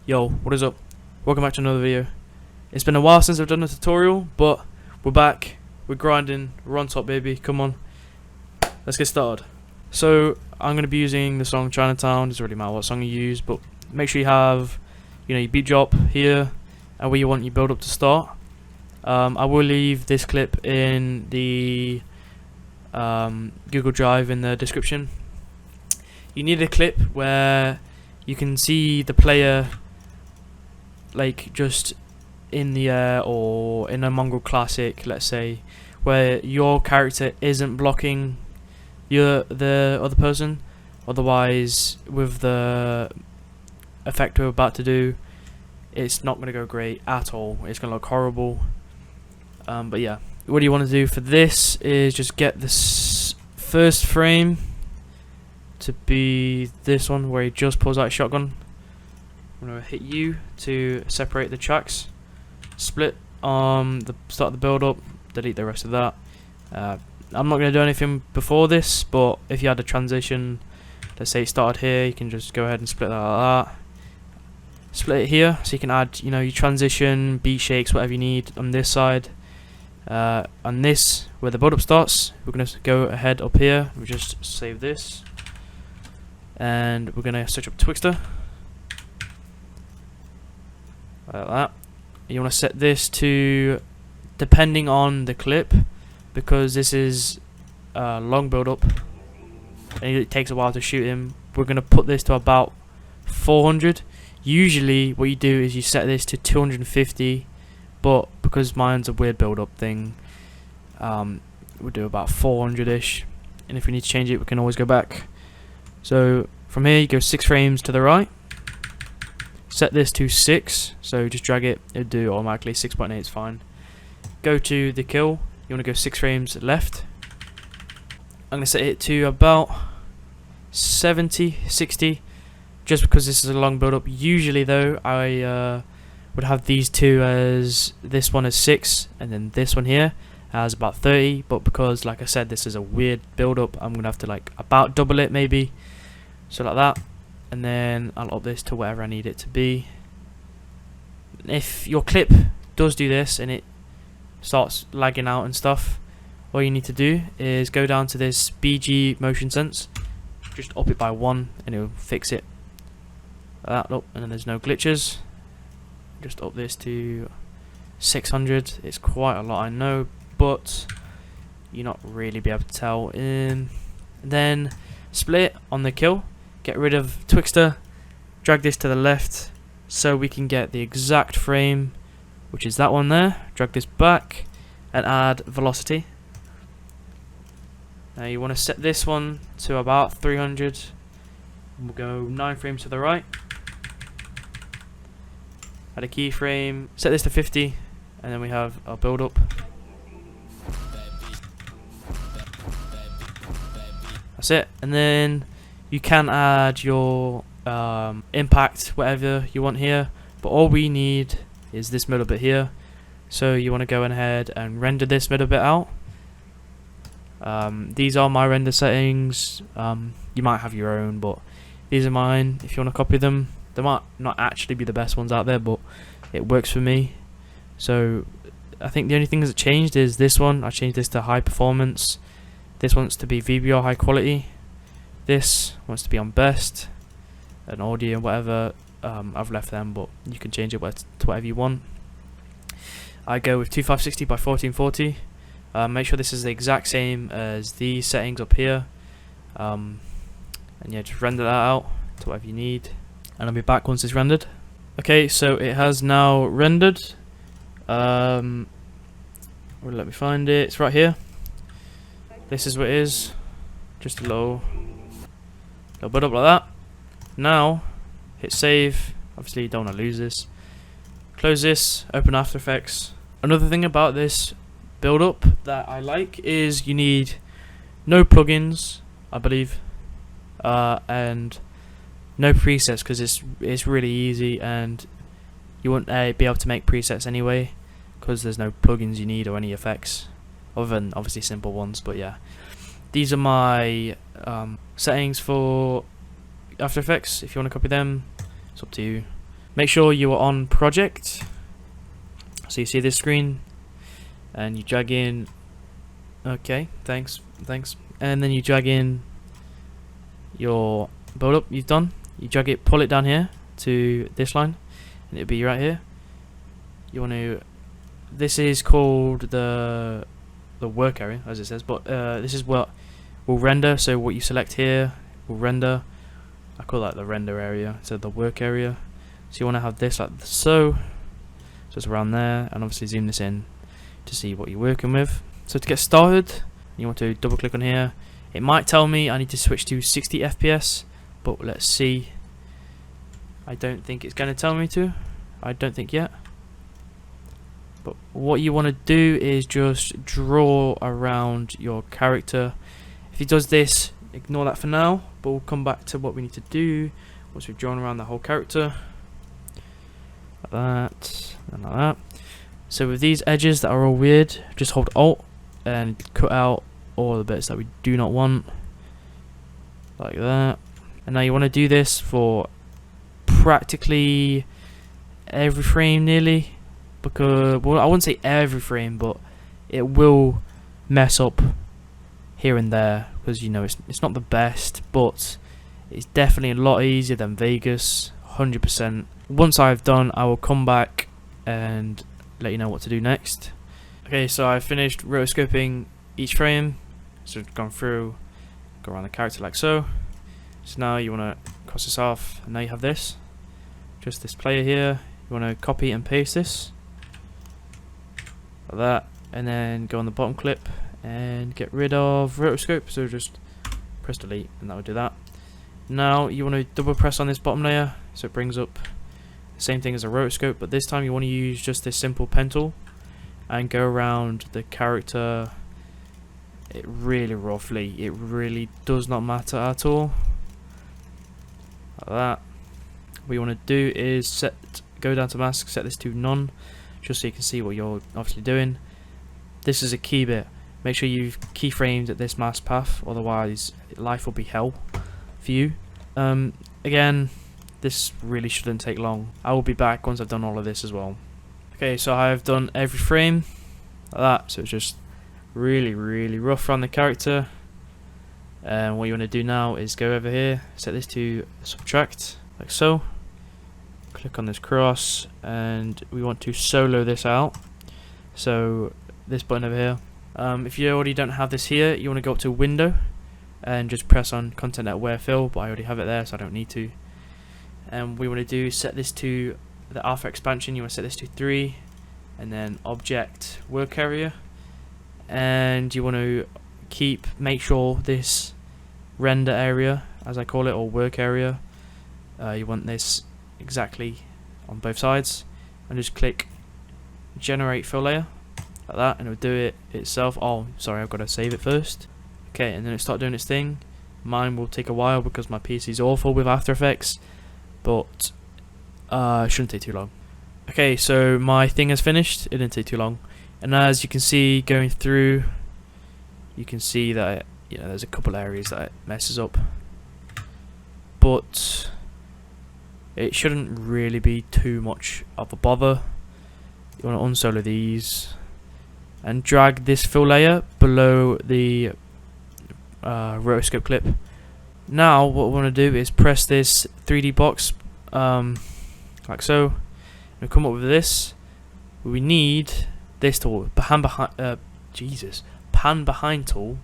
Yo, what is up? Welcome back to another video. It's been a while since I've done a tutorial, but we're back. We're grinding. We're on top, baby. Come on. Let's get started. So I'm going to be using the song Chinatown. It doesn't really matter what song you use, but make sure you have, your beat drop here and where you want your build up to start. I will leave this clip in the Google Drive in the description. You need a clip where you can see the player like just in the air, or in a Mongrel Classic, let's say, where your character isn't blocking the other person. Otherwise, with the effect we're about to do, it's not going to go great at all. It's going to look horrible. But yeah, what you want to do for this is just get this first frame to be this one where he just pulls out a shotgun. I'm going to hit U to separate the tracks, split the start of the build up, delete the rest of that. I'm not going to do anything before this, but if you had a transition, let's say it started here, you can just go ahead and split that like that. Split it here so you can add your transition, beat shakes, whatever you need on this side. On this, where the build up starts, we're going to go ahead up here, we just save this, and we're going to search up twixtor like that. You want to set this to, depending on the clip, because this is a long build up and it takes a while to shoot him, we're going to put this to about 400. Usually what you do is you set this to 250, but because mine's a weird build up thing, we'll do about 400ish, and if we need to change it we can always go back. So from here you go 6 frames to the right, set this to 6, so just drag it, it'll do automatically. 6.8 is fine. Go to the kill, you want to go 6 frames left. I'm going to set it to about 70, 60, just because this is a long build up. Usually though, I would have these two as, this one as 6, and then this one here as about 30, but because like I said this is a weird build up, I'm going to have to like about double it maybe, so like that. And then I'll up this to whatever I need it to be. If your clip does do this and it starts lagging out and stuff, all you need to do is go down to this BG motion sense, just up it by 1 and it'll fix it like that. Look, and then there's no glitches. Just up this to 600. It's quite a lot, I know, but you're not really be able to tell. And then split on the kill, get rid of twixtor, drag this to the left so we can get the exact frame, which is that one there. Drag this back and add velocity. Now you want to set this one to about 300. We'll go 9 frames to the right. Add a keyframe, set this to 50, and then we have our build up. That's it. And then you can add your impact, whatever you want here, but all we need is this middle bit here. So you want to go ahead and render this middle bit out. These are my render settings. You might have your own, but these are mine. If you want to copy them, they might not actually be the best ones out there, but it works for me. So I think the only thing that's changed is this one. I changed this to high performance. This wants to be VBR high quality. This wants to be on best, and audio and whatever. I've left them, but you can change it to whatever you want. I go with 2560 by 1440. Make sure this is the exact same as these settings up here. And yeah, just render that out to whatever you need, and I'll be back once it's rendered. Okay, so it has now rendered. Let me find it. It's right here. This is what it is. Just a little bit up like that. Now hit save. Obviously you don't want to lose this. Close this, open After Effects. Another thing about this build up that I like is you need no plugins, I believe, and no presets, because it's really easy, and you won't be able to make presets anyway because there's no plugins you need or any effects other than obviously simple ones. But yeah, these are my settings for After Effects. If you want to copy them, it's up to you. Make sure you are on project. So you see this screen, and you drag in. Okay, thanks. And then you drag in your build up you've done. You drag it, pull it down here to this line, and it'll be right here. You want to. This is called the work area, as it says, but this is what will render. So what you select here will render. I call that the render area, so the work area. So you want to have this like so. So it's around there, and obviously zoom this in to see what you're working with. So to get started, you want to double click on here. It might tell me I need to switch to 60 FPS, but let's see. I don't think it's going to tell me to. I don't think yet. But what you want to do is just draw around your character. If it does this, ignore that for now, but we'll come back to what we need to do once we've drawn around the whole character. Like that, and like that. So with these edges that are all weird, just hold Alt and cut out all the bits that we do not want. Like that. And now you want to do this for practically every frame nearly. Because, well, I wouldn't say every frame, but it will mess up here and there, because you know it's not the best, but it's definitely a lot easier than Vegas, 100%. Once I've done, I will come back and let you know what to do next. Okay, so I finished rotoscoping each frame, so I've gone through, go around the character like so. So now you want to cross this off, and now you have this, just this player here. You want to copy and paste this. Like that, and then go on the bottom clip and get rid of rotoscope, so just press delete and that will do that. Now you want to double press on this bottom layer so it brings up the same thing as a rotoscope, but this time you want to use just this simple pen tool and go around the character it really roughly. It really does not matter at all. Like that. What you want to do is go down to mask, set this to none, just so you can see what you're obviously doing. This is a key bit. Make sure you've keyframed at this mask path, otherwise life will be hell for you. Again, this really shouldn't take long. I will be back once I've done all of this as well. Okay, so I've done every frame like that, so it's just really rough around the character. And what you want to do now is go over here, set this to subtract, like so. Click on this cross, and we want to solo this out. So this button over here. If you already don't have this here, you want to go up to Window and just press on Content at Where Fill, but I already have it there, so I don't need to. And we want to do set this to the alpha expansion. You want to set this to 3, and then Object Work Area, and you want to make sure this render area, as I call it, or work area, you want this exactly on both sides, and just click Generate Fill Layer like that, and it'll do it itself. Oh, sorry, I've got to save it first. Okay, and then it'll start doing its thing. Mine will take a while because my PC is awful with After Effects, but it shouldn't take too long. Okay, so my thing has finished. It didn't take too long, and as you can see going through, you can see that there's a couple areas that it messes up, but it shouldn't really be too much of a bother. You want to unsolo these and drag this fill layer below the rotoscope clip. Now what we want to do is press this 3D box like so, and come up with this. We need this tool, pan behind tool,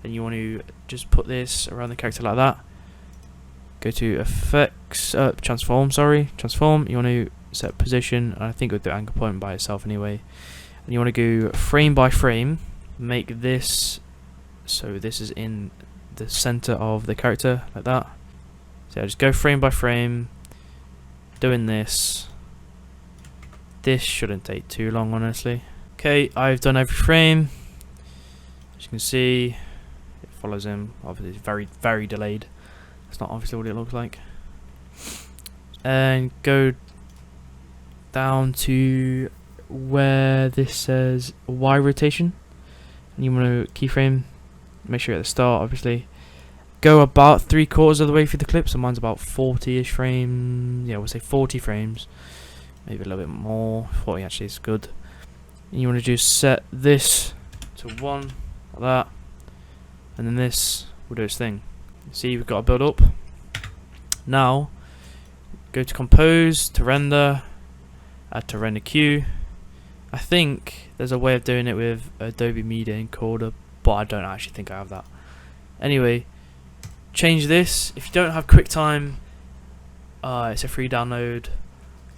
and you want to just put this around the character like that. Go to effects, transform. You want to set position, and I think with the anchor point by itself anyway. And you want to go frame by frame, make this so this is in the center of the character like that. So yeah, just go frame by frame, doing this. This shouldn't take too long, honestly. Okay, I've done every frame. As you can see, it follows him. Obviously, it's very delayed. That's not obviously what it looks like. And go down to where this says Y rotation, and you want to keyframe. Make sure you're at the start, obviously, go about 3/4 of the way through the clip, so mine's about 40-ish frames. Yeah, we'll say 40 frames, maybe a little bit more. 40 actually is good. And you want to just set this to 1 like that, and then this will do its thing. See, we've got to build up. Now go to compose, to render, add to render queue. I think there's a way of doing it with Adobe Media Encoder, but I don't actually think I have that. Anyway, change this. If you don't have QuickTime, it's a free download.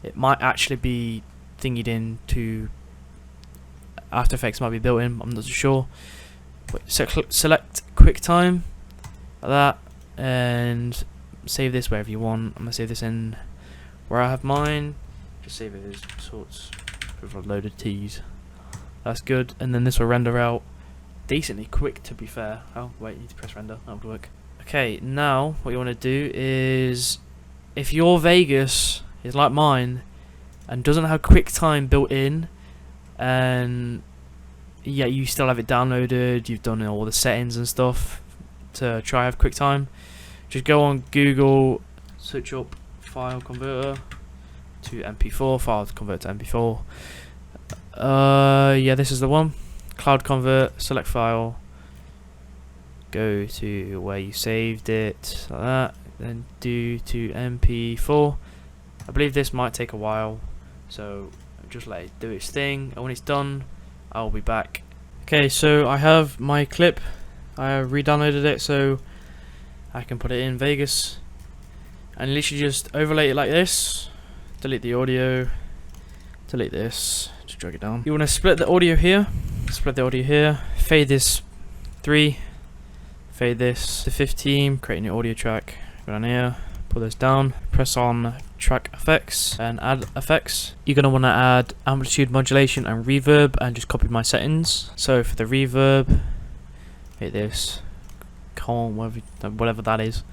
It might actually be thingied into After Effects, might be built in, I'm not too sure. But select QuickTime like that and save this wherever you want. I'm gonna save this in where I have mine. Just save it as sorts with a load of T's. That's good, and then this will render out decently quick, to be fair. Oh wait, you need to press render, that would work. Okay, now what you want to do is, if your Vegas is like mine and doesn't have QuickTime built in, and yeah, you still have it downloaded, you've done all the settings and stuff to try have QuickTime, just go on Google, search up file converter to MP4, file to convert to MP4. Yeah, this is the one. Cloud convert, select file, go to where you saved it, like that, then do to MP4. I believe this might take a while, so just let it do its thing, and when it's done, I'll be back. Okay, so I have my clip. I re-downloaded it so I can put it in Vegas, and literally just overlay it like this. Delete the audio, delete this, just drag it down. You want to split the audio here, fade this 3, fade this to 15, create a new audio track, go down here, pull this down, press on track effects and add effects. You're going to want to add amplitude modulation and reverb, and just copy my settings. So for the reverb, hit this, whatever that is,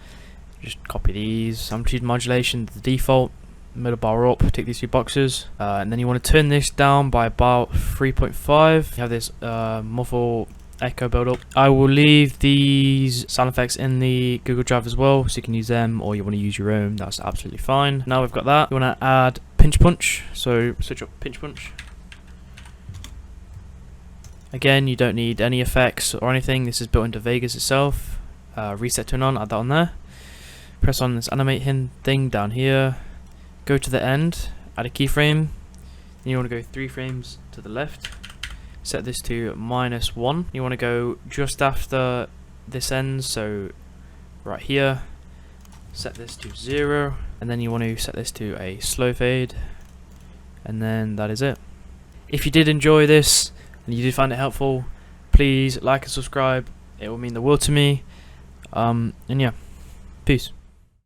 just copy these. Amplitude modulation, the default, middle bar up, tick these 2 boxes, and then you want to turn this down by about 3.5. You have this muffle echo build up. I will leave these sound effects in the Google Drive as well, so you can use them, or you want to use your own, that's absolutely fine. Now we've got that, you want to add pinch punch, so switch up pinch punch. Again, you don't need any effects or anything, this is built into Vegas itself. Reset turn on, add that on there. Press on this animate thing down here, go to the end, add a keyframe, then you want to go 3 frames to the left, set this to -1. You want to go just after this ends, so right here, set this to 0, and then you want to set this to a slow fade, and then that is it. If you did enjoy this and you did find it helpful, please like and subscribe, it will mean the world to me. And yeah, peace.